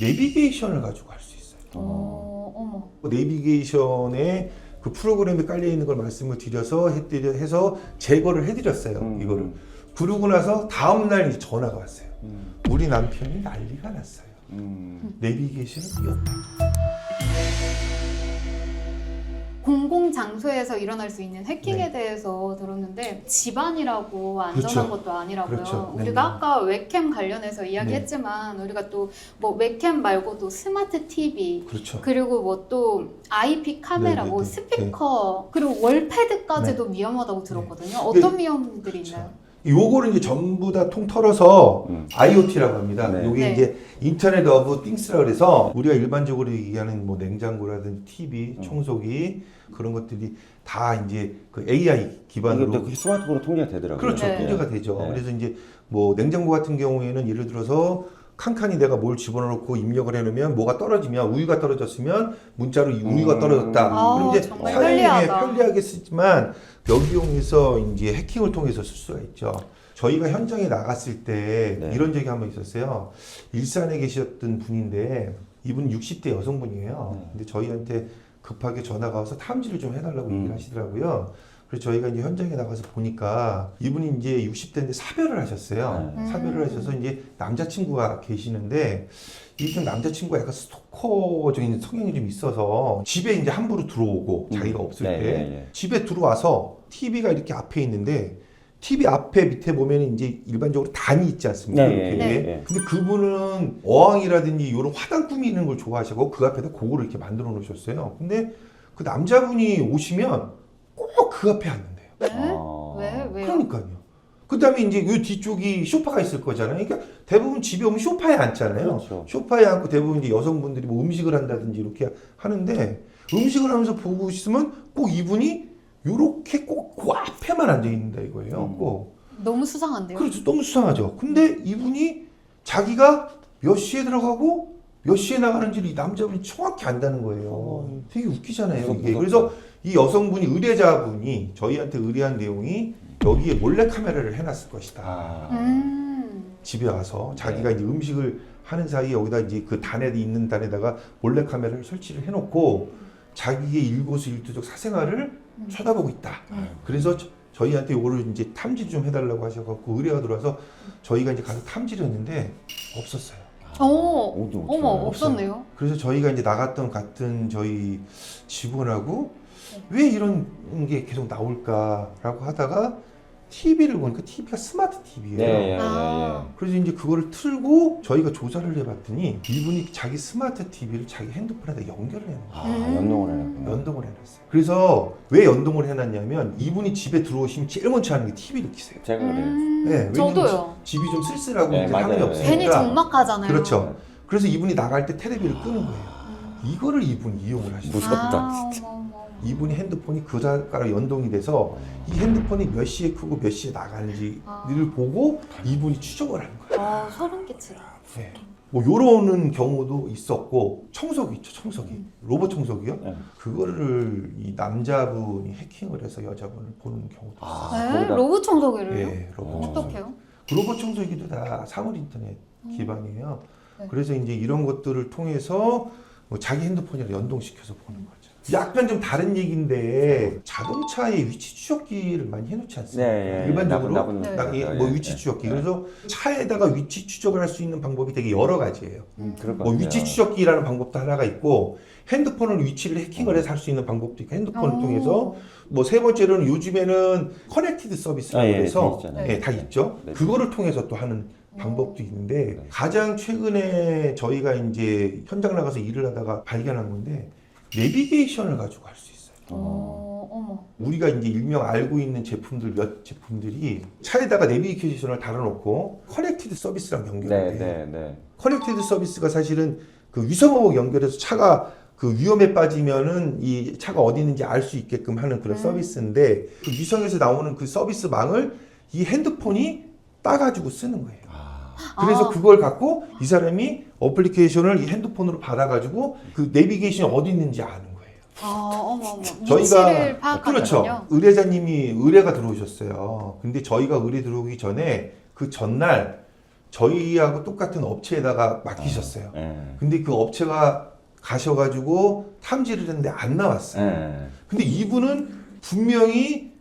내비게이션을 가지고 할 수 있어요. 어머. 내비게이션에 그 프로그램에 깔려 있는 걸 말씀을 드려서 해서 제거를 해드렸어요. 이거를 부르고 나서 다음 날 이제 전화가 왔어요. 우리 남편이 난리가 났어요. 내비게이션을 띄웠다. 공공 장소에서 일어날 수 있는 해킹에 네. 대해서 들었는데 집안이라고 안전한 그렇죠. 것도 아니라고요. 그렇죠. 우리가 네. 아까 웹캠 관련해서 이야기했지만 우리가 또 뭐 웹캠 말고도 스마트 TV 그렇죠. 그리고 뭐 또 IP 카메라, 네, 네, 뭐 네. 스피커 그리고 월패드까지도 위험하다고 들었거든요. 네. 어떤 위험들이 있나요? 요거를 이제 전부 다 통털어서 IoT라고 합니다. 네. 요게 네. 이제 인터넷 오브 띵스라 그래서 우리가 일반적으로 얘기하는 뭐 냉장고라든지 TV, 청소기 그런 것들이 다 이제 그 AI 기반으로 이게 또 스마트폰으로 통제가 되더라고요. 그렇죠. 네. 통제가 되죠. 네. 그래서 이제 뭐 냉장고 같은 경우에는 예를 들어서 칸칸이 내가 뭘 집어넣고 입력을 해놓으면 뭐가 떨어지면 우유가 떨어졌으면 문자로 이 우유가 떨어졌다. 아, 그럼 이제 정말 사용에 편리하다. 편리하게 쓰지만 여기용해서 이제 해킹을 통해서 쓸 수가 있죠. 저희가 현장에 나갔을 때 네. 이런 적이 한번 있었어요. 일산에 계셨던 분인데 이분 60대 여성분이에요. 근데 저희한테 급하게 전화가 와서 탐지를 좀 해달라고 얘기를 하시더라고요. 그래서 저희가 이제 현장에 나가서 보니까 이분이 이제 60대인데 사별을 하셨어요. 사별을 하셔서 이제 남자친구가 계시는데 이분 남자친구가 약간 스토커적인 성향이 좀 있어서 집에 이제 함부로 들어오고 자기가 없을 네, 때 네, 네. 집에 들어와서 TV가 이렇게 앞에 있는데 TV 앞에 밑에 보면 이제 일반적으로 단이 있지 않습니까? 네, 이렇게. 네, 네. 근데 그분은 어항이라든지 이런 화단 꾸미는 걸 좋아하시고 그 앞에다 그거를 이렇게 만들어 놓으셨어요. 근데 그 남자분이 오시면 꼭 그 앞에 앉는데요. 네? 아. 왜요? 그러니까요. 그 다음에 이제 이 뒤쪽이 소파가 있을 거잖아요. 그러니까 대부분 집에 오면 소파에 앉잖아요. 그렇죠. 소파에 앉고 대부분 이제 여성분들이 뭐 음식을 한다든지 이렇게 하는데 음식을 하면서 보고 있으면 꼭 이분이 요렇게 꼭 그 앞에만 앉아 있는다 이거예요. 꼭. 너무 수상한데요? 그렇죠. 너무 수상하죠. 근데 이분이 자기가 몇 시에 들어가고 몇 시에 나가는지를 이 남자분이 정확히 안다는 거예요. 되게 웃기잖아요. 이게. 무섭다. 그래서 이 여성분이 의뢰자분이 저희한테 의뢰한 내용이 여기에 몰래 카메라를 해놨을 것이다. 아. 집에 와서 자기가 이제 음식을 하는 사이에 여기다 이제 그 단에 있는 단에다가 몰래 카메라를 설치를 해놓고 자기의 일거수일투족 사생활을 쳐다보고 있다. 그래서 저희한테 이거를 이제 탐지 좀 해달라고 하셔갖고 의뢰가 들어와서 저희가 이제 가서 탐지를 했는데 없었어요. 어머, 없었네요. 그래서 저희가 이제 나갔던 같은 저희 직원하고 왜 이런 게 계속 나올까라고 하다가 TV를 보니까 TV가 스마트 TV예요. 네, 아. 그래서 이제 그거를 틀고 저희가 조사를 해봤더니 이분이 자기 스마트 TV를 자기 핸드폰에다 연결을 해놓은 거예요. 아, 연동을 해놨구나. 연동을 해놨어요. 그래서 왜 연동을 해놨냐면 이분이 집에 들어오시면 제일 먼저 하는 게 TV를 켜세요. 제가 그래요. 네, 왜냐면 저도요. 집이 좀 쓸쓸하고 네, 이제 맞아요. 화면이 네. 없으니까. 괜히 적막하잖아요. 그렇죠. 그래서 이분이 나갈 때 테레비를 끄는 거예요. 이거를 이분이 이용을 하시는 거예요. 무섭다, 진짜. 어머. 이분이 핸드폰이 그 자가로 연동이 돼서 이 핸드폰이 몇 시에 끄고 몇 시에 나가는지를 보고 이분이 추적을 하는 거예요. 소름 끼치다. 네. 뭐 요러는 경우도 있었고 청소기 있죠, 청소기. 로봇 청소기요. 네. 그거를 이 남자분이 해킹을 해서 여자분을 보는 경우도 있어요. 네? 거기다- 로봇 청소기를요? 예, 로봇 청소기. 어떡해요? 그 로봇 청소기도 다 사물 인터넷 기반이에요. 네. 그래서 이제 이런 것들을 통해서 뭐 자기 핸드폰이랑 연동시켜서 보는 거죠. 약간 좀 다른 얘기인데 자동차에 위치 추적기를 많이 해놓지 않습니까? 네, 예, 일반적으로 나쁜 뭐 위치 추적기. 그래서 차에다가 위치 추적을 할 수 있는 방법이 되게 여러 가지예요. 그럴 것 뭐 같아요. 위치 추적기라는 방법도 하나가 있고 핸드폰을 위치를 해킹을 해서 할 수 있는 방법도 있고 핸드폰을 통해서 뭐 세 번째로는 요즘에는 커넥티드 서비스라고 예, 해서 다 있잖아요. 예, 다 있죠. 네. 그거를 통해서 또 하는 방법도 있는데 가장 최근에 저희가 이제 현장 나가서 일을 하다가 발견한 건데 내비게이션을 가지고 할 수 있어요. 어머. 우리가 이제 일명 알고 있는 제품들 몇 제품들이 차에다가 내비게이션을 달아놓고 커넥티드 서비스랑 연결돼요. 네. 커넥티드 서비스가 사실은 그 위성하고 연결해서 차가 그 위험에 빠지면은 이 차가 어디 있는지 알 수 있게끔 하는 그런 서비스인데 그 위성에서 나오는 그 서비스망을 이 핸드폰이 따가지고 쓰는 거예요. 그래서 그걸 갖고 이 사람이 어플리케이션을 이 핸드폰으로 받아가지고 그 내비게이션이 어디 있는지 아는 거예요. 어머. 저희가 위치를 파악하거든요. 그렇죠. 의뢰자님이 의뢰가 들어오셨어요. 근데 저희가 의뢰 들어오기 전에 그 전날 저희하고 똑같은 업체에다가 맡기셨어요. 근데 그 업체가 가셔가지고 탐지를 했는데 안 나왔어요. 근데 이분은 분명히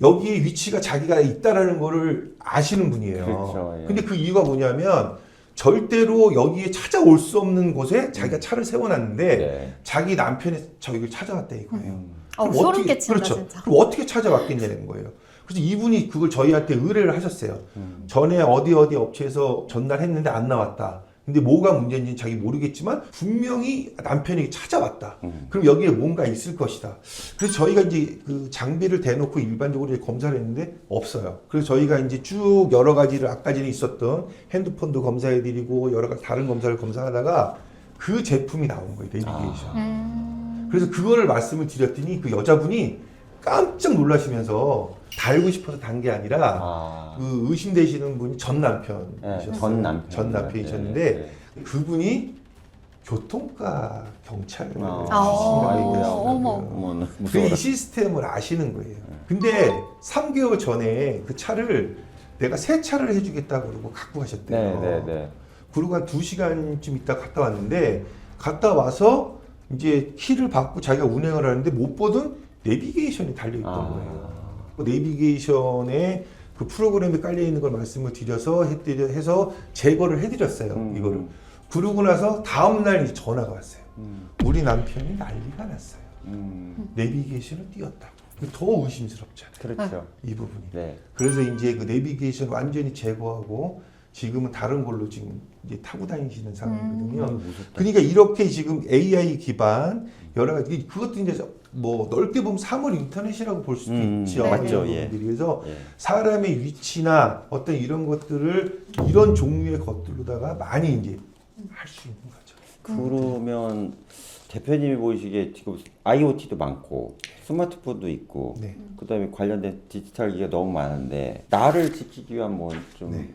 여기에 위치가 자기가 있다라는 거를 아시는 분이에요. 그렇죠, 예. 근데 그 이유가 뭐냐면 절대로 여기에 찾아올 수 없는 곳에 자기가 차를 세워놨는데 네. 자기 남편이 저기를 찾아왔다 이거예요. 그럼 소름 끼친다 그렇죠. 진짜. 그럼 어떻게 찾아왔겠냐는 거예요. 그래서 이분이 그걸 저희한테 의뢰를 하셨어요. 전에 어디 업체에서 전달했는데 안 나왔다. 근데 뭐가 문제인지는 자기 모르겠지만 분명히 남편이 찾아왔다. 그럼 여기에 뭔가 있을 것이다. 그래서 저희가 이제 그 장비를 대놓고 일반적으로 이제 검사를 했는데 없어요. 그래서 저희가 이제 쭉 여러 가지를 아까 전에 있었던 핸드폰도 검사해드리고 여러 가지 다른 검사를 검사하다가 그 제품이 나온 거예요. 내비게이션. 그래서 그거를 말씀을 드렸더니 그 여자분이 깜짝 놀라시면서 달고 싶어서 단 게 아니라 그 의심되시는 분이 전 남편이셨어요. 전 남편이셨는데 그분이 교통과 경찰을 어머. 그 시스템을 아시는 거예요. 근데 3개월 전에 그 차를 내가 새 차를 해주겠다고 그러고 갖고 가셨대요. 그리고 한 2시간쯤 있다 갔다 왔는데 갔다 와서 이제 키를 받고 자기가 운행을 하는데 못 보던 내비게이션이 달려있던 거예요. 그 내비게이션에 그 프로그램에 깔려있는 걸 말씀을 드려서 해서 제거를 해드렸어요. 이거를. 그러고 나서 다음날 이제 전화가 왔어요. 우리 남편이 난리가 났어요. 내비게이션을 띄웠다고. 더 의심스럽잖아요. 그렇죠. 이 부분이. 네. 그래서 이제 그 내비게이션 완전히 제거하고 지금은 다른 걸로 지금 이제 타고 다니시는 상황이거든요. 그러니까 이렇게 지금 AI 기반 여러 가지 그것도 이제 뭐 넓게 보면 3월 인터넷이라고 볼 수도 있죠. 맞죠. 예. 그래서 사람의 위치나 어떤 이런 것들을 이런 종류의 것들로다가 많이 이제 할 수 있는 거죠. 그러면 대표님이 보시기에 지금 IoT도 많고 스마트폰도 있고 네. 그다음에 관련된 디지털 기기가 너무 많은데 나를 지키기 위한 뭐 좀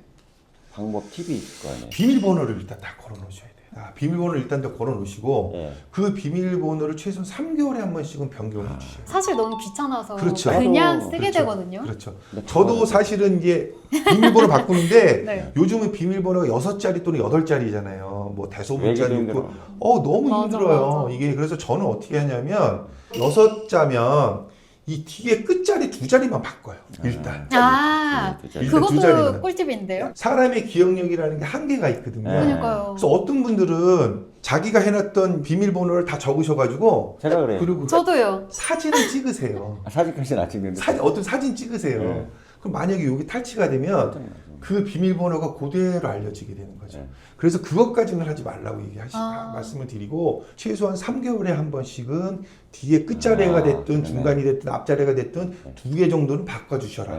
방법 팁이 있을 거 아니에요. 비밀번호를 일단 다 걸어 놓으셔야 돼요. 비밀번호를 일단 다 걸어 놓으시고 그 비밀번호를 최소한 3개월에 한 번씩은 변경을 해주셔야 돼요. 사실 너무 귀찮아서 그렇죠. 그냥 나도 쓰게 그렇죠. 되거든요. 그렇죠. 저도 사실은 이제 비밀번호 바꾸는데 네. 요즘은 비밀번호가 6자리 또는 8자리잖아요. 뭐 대소문자도 외기도 있고. 힘들어. 너무 맞아, 힘들어요. 맞아. 이게 그래서 저는 어떻게 하냐면 6자면 이 뒤에 끝자리 2자리만 바꿔요. 일단. 일단 두 그것도 자리만. 꿀팁인데요. 사람의 기억력이라는 게 한계가 있거든요. 그러니까요. 그래서 어떤 분들은 자기가 해놨던 비밀번호를 다 적으셔가지고 제가 그래요. 그리고 저도요. 사진을 찍으세요. 사진까지는 안 찍는데. 어떤 사진 찍으세요. 네. 그럼 만약에 여기 탈취가 되면 그 비밀번호가 그대로 알려지게 되는 거죠. 네. 그래서 그것까지는 하지 말라고 말씀을 드리고 최소한 3개월에 한 번씩은 뒤에 끝자리가 됐든 중간이 됐든 앞자리가 됐든 2개 정도는 바꿔주셔라.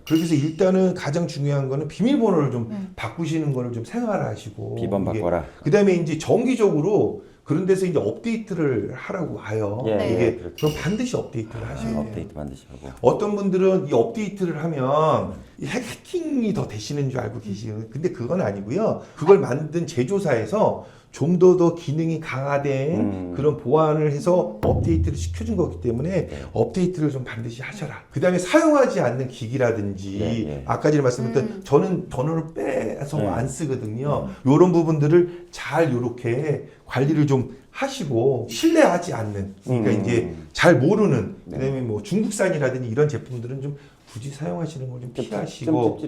그렇게 해서 일단은 가장 중요한 거는 비밀번호를 좀 바꾸시는 거를 좀 생활하시고 비번 바꿔라. 그다음에 이제 정기적으로 그런 데서 이제 업데이트를 하라고 와요. 이게 그렇죠. 그럼 반드시 업데이트를 하셔야 돼요. 업데이트 반드시 하고. 어떤 분들은 이 업데이트를 하면 이 해킹이 더 되시는 줄 알고 계시는 근데 그건 아니고요. 그걸 만든 제조사에서 좀 더 기능이 강화된 그런 보완을 해서 업데이트를 시켜준 거기 때문에 업데이트를 좀 반드시 하셔라. 그 다음에 사용하지 않는 기기라든지 아까 전에 말씀드렸던 저는 번호를 빼서 안 쓰거든요. 이런 부분들을 잘 이렇게 관리를 좀 하시고 신뢰하지 않는 그러니까 이제 잘 모르는 그다음에 뭐 중국산이라든지 이런 제품들은 좀 굳이 사용하시는 걸 좀 피하시고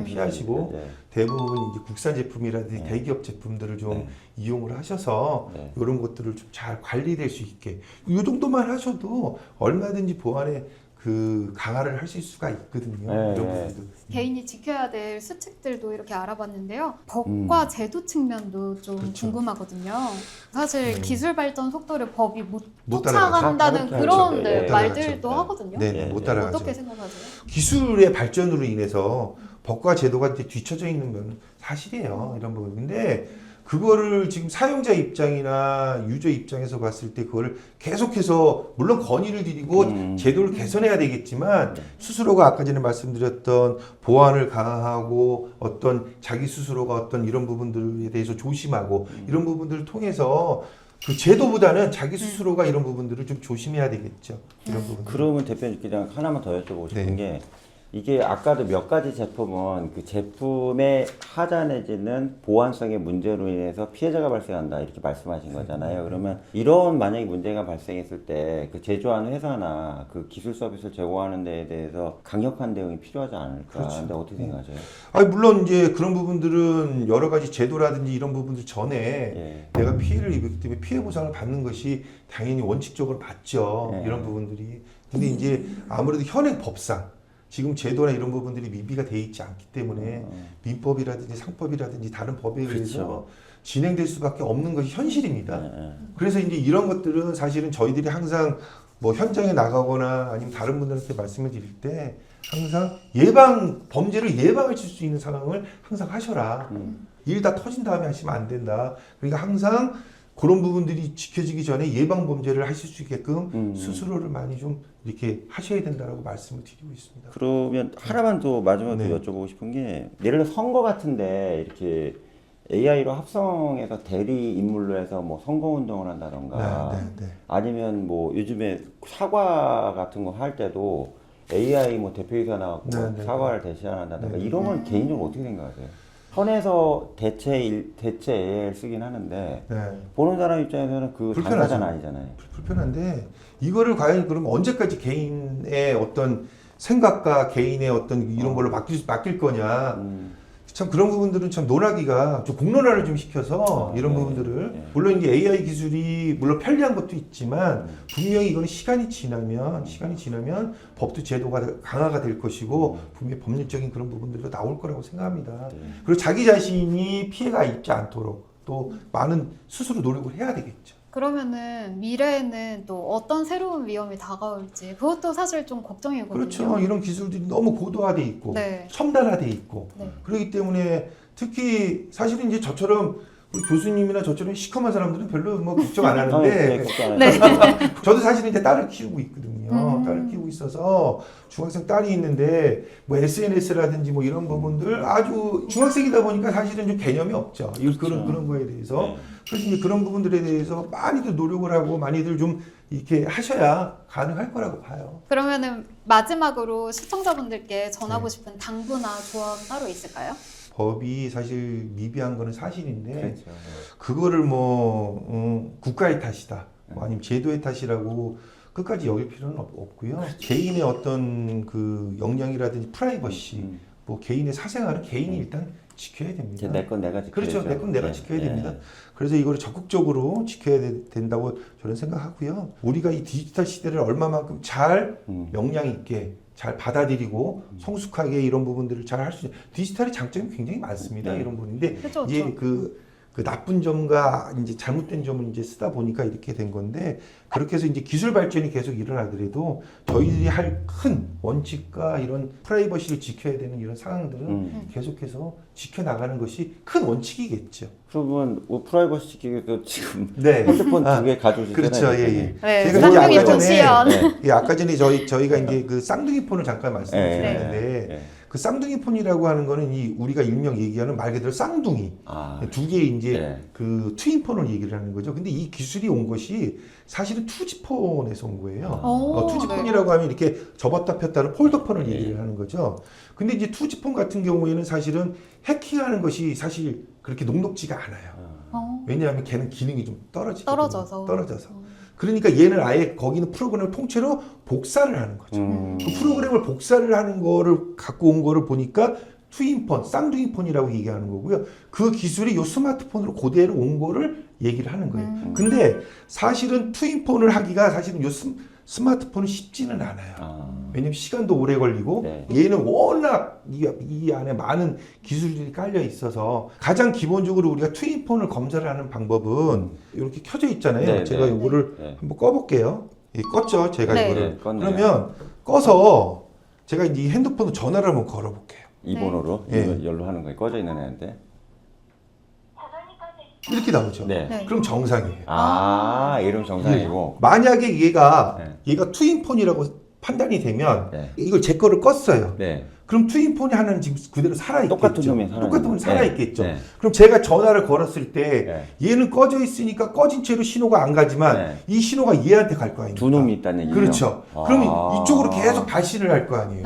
피하시고 대부분 이제 국산 제품이라든지 대기업 제품들을 좀 이용을 하셔서 이런 것들을 좀 잘 관리될 수 있게 이 정도만 하셔도 얼마든지 보안에 그 강화를 하실 수가 있거든요. 이런 부분들. 개인이 지켜야 될 수칙들도 이렇게 알아봤는데요. 법과 제도 측면도 좀 그렇죠. 궁금하거든요. 사실 기술 발전 속도를 법이 못 따라가죠. 쫓아간다는 그런 그렇죠. 말들도 하거든요. 못 따라가죠. 어떻게 생각하세요? 기술의 발전으로 인해서 법과 제도가 이제 뒤처져 있는 건 사실이에요. 이런 부분. 근데 그거를 지금 사용자 입장이나 유저 입장에서 봤을 때 그거를 계속해서 물론 건의를 드리고 제도를 개선해야 되겠지만 스스로가 아까 전에 말씀드렸던 보안을 강화하고 어떤 자기 스스로가 어떤 이런 부분들에 대해서 조심하고 이런 부분들을 통해서 그 제도보다는 자기 스스로가 이런 부분들을 좀 조심해야 되겠죠. 이런 부분. 그러면 대표님 그냥 하나만 더 여쭤보고 싶은 게 이게 아까도 몇 가지 제품은 그 제품의 하자 내지는 보안성의 문제로 인해서 피해자가 발생한다 이렇게 말씀하신 거잖아요. 그러면 이런 만약에 문제가 발생했을 때 그 제조하는 회사나 그 기술 서비스를 제공하는 데에 대해서 강력한 대응이 필요하지 않을까. 그렇죠. 근데 어떻게 생각하세요? 아니 물론 이제 그런 부분들은 여러 가지 제도라든지 이런 부분들 전에 예. 내가 피해를 입었기 때문에 피해 보상을 받는 것이 당연히 원칙적으로 맞죠. 예. 이런 부분들이. 근데 이제 아무래도 현행 법상 지금 제도나 이런 부분들이 미비가 돼 있지 않기 때문에 민법이라든지 상법이라든지 다른 법에 의해서 그렇죠. 진행될 수밖에 없는 것이 현실입니다. 예. 그래서 이제 이런 것들은 사실은 저희들이 항상 뭐 현장에 나가거나 아니면 다른 분들한테 말씀을 드릴 때 항상 범죄를 예방하실 수 있는 상황을 항상 하셔라. 일 다 터진 다음에 하시면 안 된다. 그러니까 항상 그런 부분들이 지켜지기 전에 예방 범죄를 하실 수 있게끔 스스로를 많이 좀 이렇게 하셔야 된다라고 말씀을 드리고 있습니다. 그러면 하나만 더 마지막으로 네. 여쭤보고 싶은 게 예를 들어 선거 같은데 이렇게 AI로 합성해서 대리 인물로 해서 뭐 선거운동을 한다던가 네. 아니면 뭐 요즘에 사과 같은 거 할 때도 AI 뭐 대표이사 나왔고 네. 사과를 대신한다던가 네. 이런 건 개인적으로 어떻게 생각하세요? 선에서 대체 AI를 쓰긴 하는데 네. 보는 사람 입장에서는 그 불편하죠. 당사자는 아니잖아요. 불편한데 이거를 과연 그럼 언제까지 개인의 어떤 생각과 개인의 어떤 이런 걸로 맡길 거냐. 참 그런 부분들은 참 논하기가 좀 공론화를 좀 시켜서 이런 네. 부분들을 네. 물론 이제 AI 기술이 물론 편리한 것도 있지만 분명히 이거는 시간이 지나면 법도 제도가 강화가 될 것이고 분명히 법률적인 그런 부분들도 나올 거라고 생각합니다. 그리고 자기 자신이 피해가 입지 않도록 또 많은 스스로 노력을 해야 되겠죠. 그러면은 미래에는 또 어떤 새로운 위험이 다가올지 그것도 사실 좀 걱정이거든요. 그렇죠. 이런 기술들이 너무 고도화돼 있고 네. 첨단화돼 있고 네. 그렇기 때문에 특히 사실은 이제 저처럼 우리 교수님이나 저처럼 시커먼 사람들은 별로 뭐 걱정 안 하는데 네. 저도 사실은 이제 딸을 키우고 있거든요. 딸을 키우고 있어서 중학생 딸이 있는데 뭐 SNS라든지 뭐 이런 부분들 아주 중학생이다 보니까 사실은 좀 개념이 없죠. 그런 거에 대해서. 네. 그래서 이제 그런 부분들에 대해서 많이들 노력을 하고 많이들 좀 이렇게 하셔야 가능할 거라고 봐요. 그러면은 마지막으로 시청자분들께 전하고 네. 싶은 당부나 조언 따로 있을까요? 법이 사실 미비한 거는 사실인데 그렇죠. 그거를 뭐 국가의 탓이다 뭐 아니면 제도의 탓이라고 끝까지 여길 필요는 없고요. 개인의 어떤 그 역량이라든지 프라이버시 뭐 개인의 사생활은 개인이 일단 지켜야 됩니다. 내 건 내가 지켜야죠. 그렇죠. 내 건 내가 네. 지켜야 네. 됩니다. 그래서 이거를 적극적으로 지켜야 된다고 저는 생각하고요. 우리가 이 디지털 시대를 얼마만큼 잘 역량 있게 잘 받아들이고 성숙하게 이런 부분들을 잘 할 수 있는 디지털의 장점이 굉장히 많습니다. 네. 이런 부분인데 그렇죠, 이제 그렇죠. 그 나쁜 점과 이제 잘못된 점을 이제 쓰다 보니까 이렇게 된 건데 그렇게 해서 이제 기술 발전이 계속 일어나더라도 저희들이 할 큰 원칙과 이런 프라이버시를 지켜야 되는 이런 상황들은 계속해서 지켜나가는 것이 큰 원칙이겠죠. 그러면 뭐 프라이버시 지키기도 지금 네. 핸드폰 2개 가져오시잖아요. 그렇죠. 예. 네, 제가 이제 쌍둥이 아까 폰 전에 시연. 예, 아까 전에 저희가 이제 그 쌍둥이 폰을 잠깐 말씀을 드렸는데 네. 그 쌍둥이 폰이라고 하는 거는 이 우리가 일명 얘기하는 말 그대로 쌍둥이 두 개의 이제 네. 그 트윈폰을 얘기를 하는 거죠. 근데 이 기술이 온 것이 사실은 투지폰에서 온 거예요. 오, 투지폰이라고 하면 이렇게 접었다 폈다는 폴더폰을 얘기를 하는 거죠. 근데 이제 투지폰 같은 경우에는 사실은 해킹하는 것이 사실 그렇게 녹록지가 않아요. 왜냐하면 걔는 기능이 좀 떨어져서. 그러니까 얘는 아예 거기는 프로그램을 통째로 복사를 하는 거죠. 그 프로그램을 복사를 하는 거를 갖고 온 거를 보니까 트윈폰, 쌍둥이폰이라고 얘기하는 거고요. 그 기술이 요 스마트폰으로 그대로 온 거를 얘기를 하는 거예요. 근데 사실은 트윈폰을 하기가 사실은 요 스마트폰은 쉽지는 않아요. 왜냐면 시간도 오래 걸리고 네. 얘는 워낙 이 안에 많은 기술들이 깔려 있어서 가장 기본적으로 우리가 트윈폰을 검사를 하는 방법은 이렇게 켜져 있잖아요. 네, 제가 네. 이거를 네. 한번 꺼볼게요. 예, 껐죠. 제가 네. 이거를. 네, 껐네요. 그러면 꺼서 제가 이제 핸드폰으로 전화를 한번 걸어볼게요. 이 번호로 네. 열로 하는 거예요. 꺼져 있는 애인데. 이렇게 나오죠. 네. 네. 그럼 정상이에요. 이름 정상이고. 만약에 얘가 네. 트윈폰이라고 판단이 되면 네. 이걸 제 거를 껐어요. 네. 그럼 트윈폰이 하나는 지금 그대로 살아있겠죠. 똑같은 놈이 살아있는 똑같은 놈이 살아있겠죠. 네. 그럼 제가 전화를 걸었을 때 얘는 꺼져 있으니까 꺼진 채로 신호가 안 가지만 네. 이 신호가 얘한테 갈 거 아닙니까? 두 놈이 있다는 얘기죠. 그렇죠. 그럼 이쪽으로 계속 발신을 할 거 아니에요.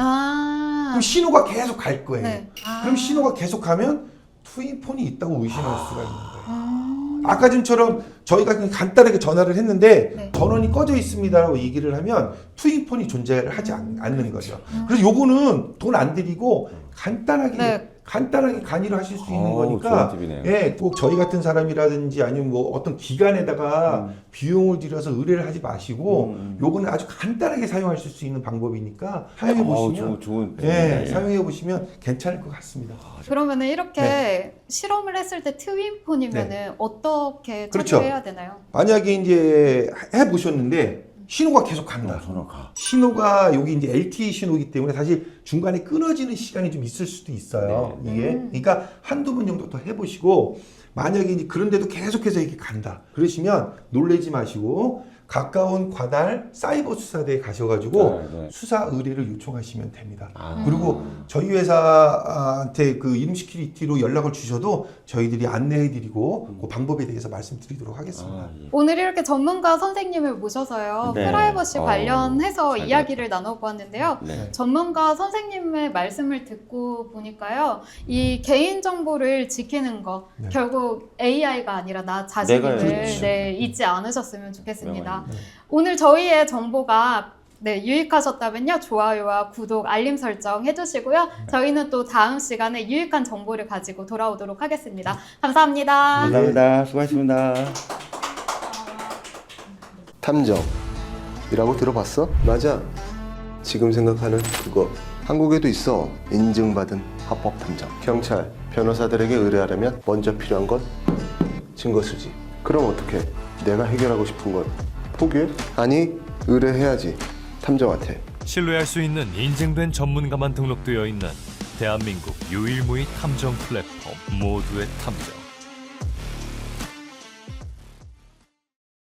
그럼 신호가 계속 갈 거예요. 네. 그럼 신호가 계속 가면 투인폰이 있다고 의심할 수가 있는 거예요. 아까 전처럼 저희가 그냥 간단하게 전화를 했는데 네. 전원이 꺼져 있습니다라고 얘기를 하면 투인폰이 존재를 하지 않는 거죠. 그래서 요거는 돈 안 들이고 간단하게 네. 간이를 하실 수 있는 오, 거니까 좋은 팁이네요. 예, 꼭 저희 같은 사람이라든지 아니면 뭐 어떤 기관에다가 비용을 들여서 의뢰를 하지 마시고 요거는 아주 간단하게 사용하실 수 있는 방법이니까 사용해 보시면 좋은 예, 팁이네요. 사용해 보시면 괜찮을 것 같습니다. 그러면은 이렇게 네. 실험을 했을 때 트윈폰이면은 어떻게 그렇죠. 처리해야 되나요? 만약에 이제 해 보셨는데 신호가 계속 간다. 전화가. 신호가 여기 이제 LTE 신호이기 때문에 사실 중간에 끊어지는 시간이 좀 있을 수도 있어요. 이게 그러니까 한두 번 정도 더 해보시고 만약에 이제 그런데도 계속해서 이렇게 간다. 그러시면 놀라지 마시고 가까운 관할 사이버 수사대에 가셔가지고 네. 수사 의뢰를 요청하시면 됩니다. 아. 그리고 저희 회사한테 그 이름시큐리티로 연락을 주셔도 저희들이 안내해드리고 그 방법에 대해서 말씀드리도록 하겠습니다. 아, 예. 오늘 이렇게 전문가 선생님을 모셔서요. 네. 프라이버시 관련해서 잘 이야기를 나눠보았는데요. 네. 전문가 선생님의 말씀을 듣고 보니까요. 이 개인정보를 지키는 거 네. 결국 AI가 아니라 나 자신임을 내가 그렇죠. 잊지 않으셨으면 좋겠습니다. 네. 오늘 저희의 정보가 유익하셨다면요. 좋아요와 구독, 알림 설정 해주시고요. 저희는 또 다음 시간에 유익한 정보를 가지고 돌아오도록 하겠습니다. 감사합니다. 감사합니다. 수고하셨습니다. 탐정이라고 들어봤어? 맞아. 지금 생각하는 그거. 한국에도 있어. 인증받은 합법 탐정. 경찰, 변호사들에게 의뢰하려면 먼저 필요한 건 증거 수집. 그럼 어떻게? 내가 해결하고 싶은 걸 포기해? 아니, 의뢰해야지. 탐정한테. 신뢰할 수 있는 인증된 전문가만 등록되어 있는 대한민국 유일무이 탐정 플랫폼 모두의 탐정.